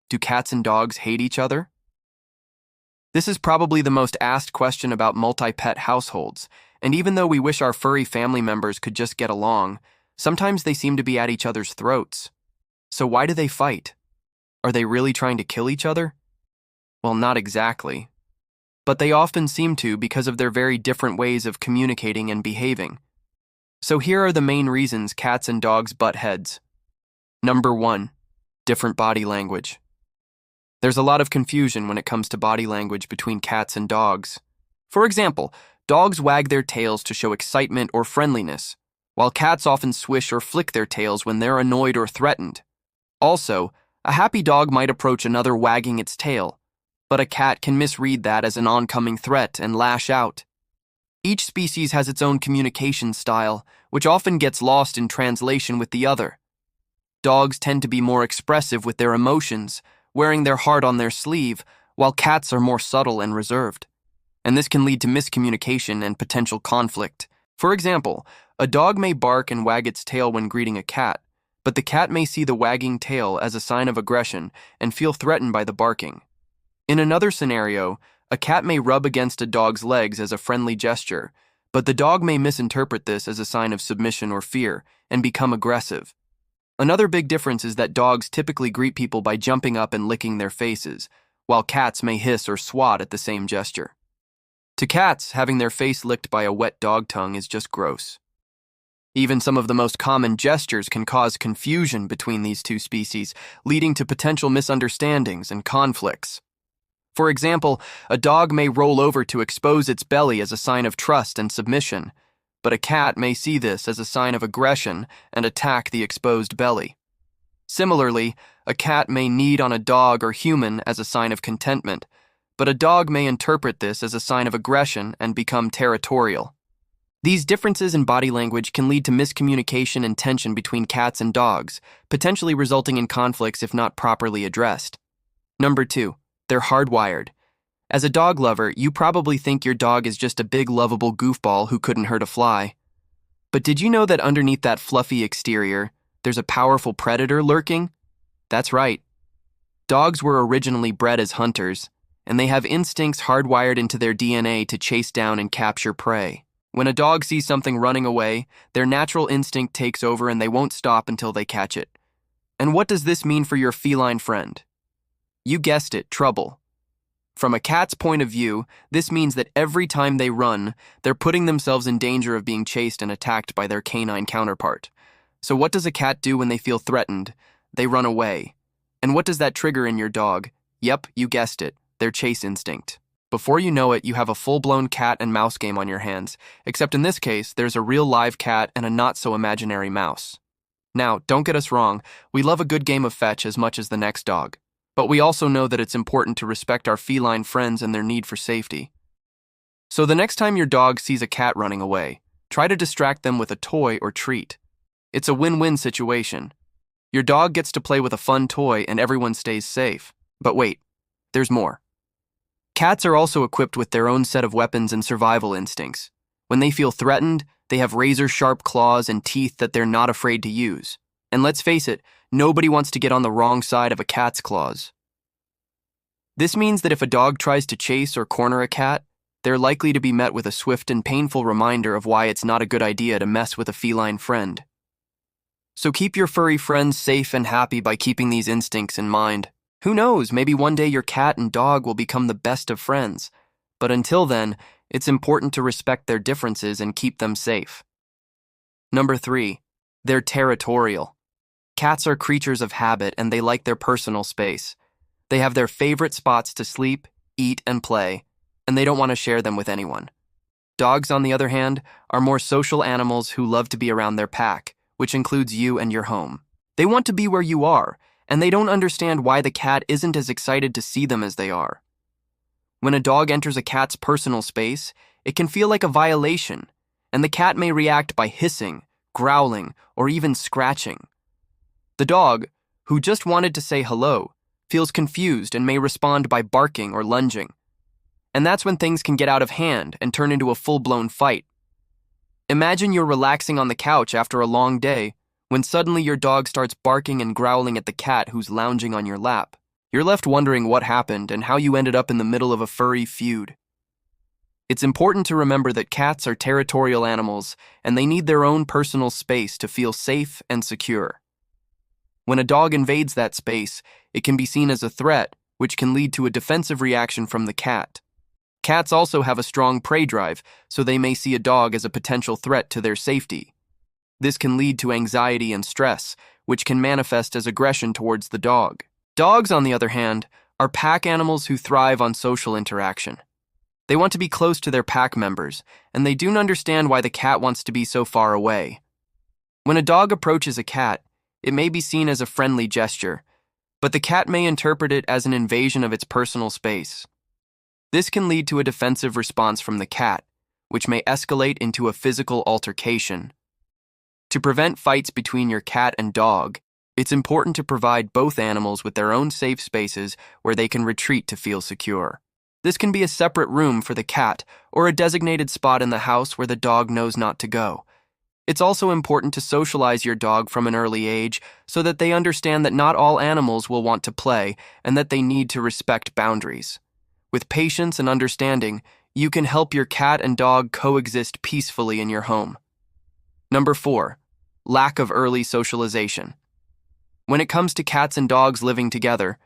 Do cats and dogs hate each other? This is probably the most asked question about multi-pet households, and even though we wish our furry family members could just get along, sometimes they seem to be at each other's throats. So why do they fight? Are they really trying to kill each other? Well, not exactly. But they often seem to because of their very different ways of communicating and behaving. So here are the main reasons cats and dogs butt heads. Number 1. Different body language. There's a lot of confusion when it comes to body language between cats and dogs. For example, dogs wag their tails to show excitement or friendliness, while cats often swish or flick their tails when they're annoyed or threatened. Also, a happy dog might approach another wagging its tail, but a cat can misread that as an oncoming threat and lash out. Each species has its own communication style, which often gets lost in translation with the other. Dogs tend to be more expressive with their emotions, wearing their heart on their sleeve, while cats are more subtle and reserved. And this can lead to miscommunication and potential conflict. For example, a dog may bark and wag its tail when greeting a cat, but the cat may see the wagging tail as a sign of aggression and feel threatened by the barking. In another scenario, a cat may rub against a dog's legs as a friendly gesture, but the dog may misinterpret this as a sign of submission or fear and become aggressive. Another big difference is that dogs typically greet people by jumping up and licking their faces, while cats may hiss or swat at the same gesture. To cats, having their face licked by a wet dog tongue is just gross. Even some of the most common gestures can cause confusion between these two species, leading to potential misunderstandings and conflicts. For example, a dog may roll over to expose its belly as a sign of trust and submission, but a cat may see this as a sign of aggression and attack the exposed belly. Similarly, a cat may knead on a dog or human as a sign of contentment, but a dog may interpret this as a sign of aggression and become territorial. These differences in body language can lead to miscommunication and tension between cats and dogs, potentially resulting in conflicts if not properly addressed. Number 2. They're hardwired. As a dog lover, you probably think your dog is just a big, lovable goofball who couldn't hurt a fly. But did you know that underneath that fluffy exterior, there's a powerful predator lurking? That's right. Dogs were originally bred as hunters, and they have instincts hardwired into their DNA to chase down and capture prey. When a dog sees something running away, their natural instinct takes over and they won't stop until they catch it. And what does this mean for your feline friend? You guessed it, trouble. From a cat's point of view, this means that every time they run, they're putting themselves in danger of being chased and attacked by their canine counterpart. So what does a cat do when they feel threatened? They run away. And what does that trigger in your dog? Yep, you guessed it, their chase instinct. Before you know it, you have a full-blown cat and mouse game on your hands, except in this case, there's a real live cat and a not-so-imaginary mouse. Now, don't get us wrong, we love a good game of fetch as much as the next dog. But we also know that it's important to respect our feline friends and their need for safety. So the next time your dog sees a cat running away, try to distract them with a toy or treat. It's a win-win situation. Your dog gets to play with a fun toy and everyone stays safe. But wait, there's more. Cats are also equipped with their own set of weapons and survival instincts. When they feel threatened, they have razor-sharp claws and teeth that they're not afraid to use. And let's face it, nobody wants to get on the wrong side of a cat's claws. This means that if a dog tries to chase or corner a cat, they're likely to be met with a swift and painful reminder of why it's not a good idea to mess with a feline friend. So keep your furry friends safe and happy by keeping these instincts in mind. Who knows, maybe one day your cat and dog will become the best of friends. But until then, it's important to respect their differences and keep them safe. Number 3. They're territorial. Cats are creatures of habit and they like their personal space. They have their favorite spots to sleep, eat, and play, and they don't want to share them with anyone. Dogs, on the other hand, are more social animals who love to be around their pack, which includes you and your home. They want to be where you are, and they don't understand why the cat isn't as excited to see them as they are. When a dog enters a cat's personal space, it can feel like a violation, and the cat may react by hissing, growling, or even scratching. The dog, who just wanted to say hello, feels confused and may respond by barking or lunging. And that's when things can get out of hand and turn into a full-blown fight. Imagine you're relaxing on the couch after a long day, when suddenly your dog starts barking and growling at the cat who's lounging on your lap. You're left wondering what happened and how you ended up in the middle of a furry feud. It's important to remember that cats are territorial animals and they need their own personal space to feel safe and secure. When a dog invades that space, it can be seen as a threat, which can lead to a defensive reaction from the cat. Cats also have a strong prey drive, so they may see a dog as a potential threat to their safety. This can lead to anxiety and stress, which can manifest as aggression towards the dog. Dogs, on the other hand, are pack animals who thrive on social interaction. They want to be close to their pack members, and they do understand why the cat wants to be so far away. When a dog approaches a cat, it may be seen as a friendly gesture, but the cat may interpret it as an invasion of its personal space. This can lead to a defensive response from the cat, which may escalate into a physical altercation. To prevent fights between your cat and dog, it's important to provide both animals with their own safe spaces where they can retreat to feel secure. This can be a separate room for the cat or a designated spot in the house where the dog knows not to go. It's also important to socialize your dog from an early age so that they understand that not all animals will want to play and that they need to respect boundaries. With patience and understanding, you can help your cat and dog coexist peacefully in your home. Number 4, lack of early socialization. When it comes to cats and dogs living together,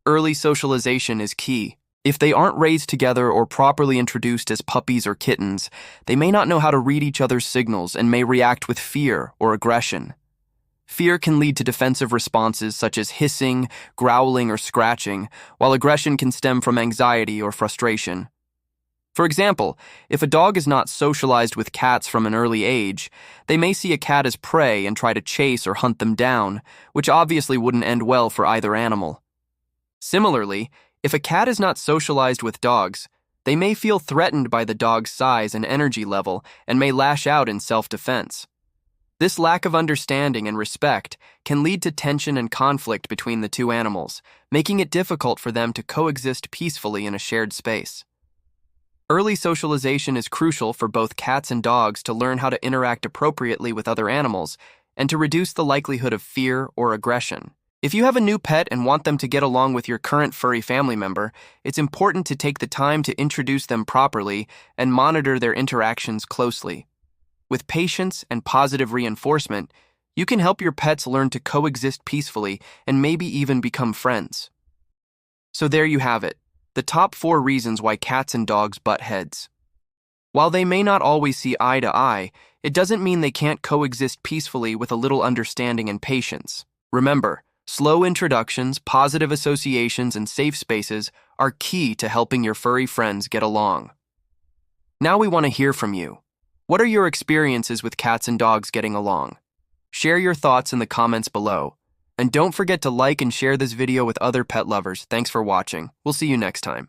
early socialization is key. If they aren't raised together or properly introduced as puppies or kittens, they may not know how to read each other's signals and may react with fear or aggression. Fear can lead to defensive responses such as hissing, growling, or scratching, while aggression can stem from anxiety or frustration. For example, if a dog is not socialized with cats from an early age, they may see a cat as prey and try to chase or hunt them down, which obviously wouldn't end well for either animal. Similarly, if a cat is not socialized with dogs, they may feel threatened by the dog's size and energy level and may lash out in self-defense. This lack of understanding and respect can lead to tension and conflict between the two animals, making it difficult for them to coexist peacefully in a shared space. Early socialization is crucial for both cats and dogs to learn how to interact appropriately with other animals and to reduce the likelihood of fear or aggression. If you have a new pet and want them to get along with your current furry family member, it's important to take the time to introduce them properly and monitor their interactions closely. With patience and positive reinforcement, you can help your pets learn to coexist peacefully and maybe even become friends. So there you have it, the top 4 reasons why cats and dogs butt heads. While they may not always see eye to eye, it doesn't mean they can't coexist peacefully with a little understanding and patience. Remember, slow introductions, positive associations, and safe spaces are key to helping your furry friends get along. Now we want to hear from you. What are your experiences with cats and dogs getting along? Share your thoughts in the comments below. And don't forget to like and share this video with other pet lovers. Thanks for watching. We'll see you next time.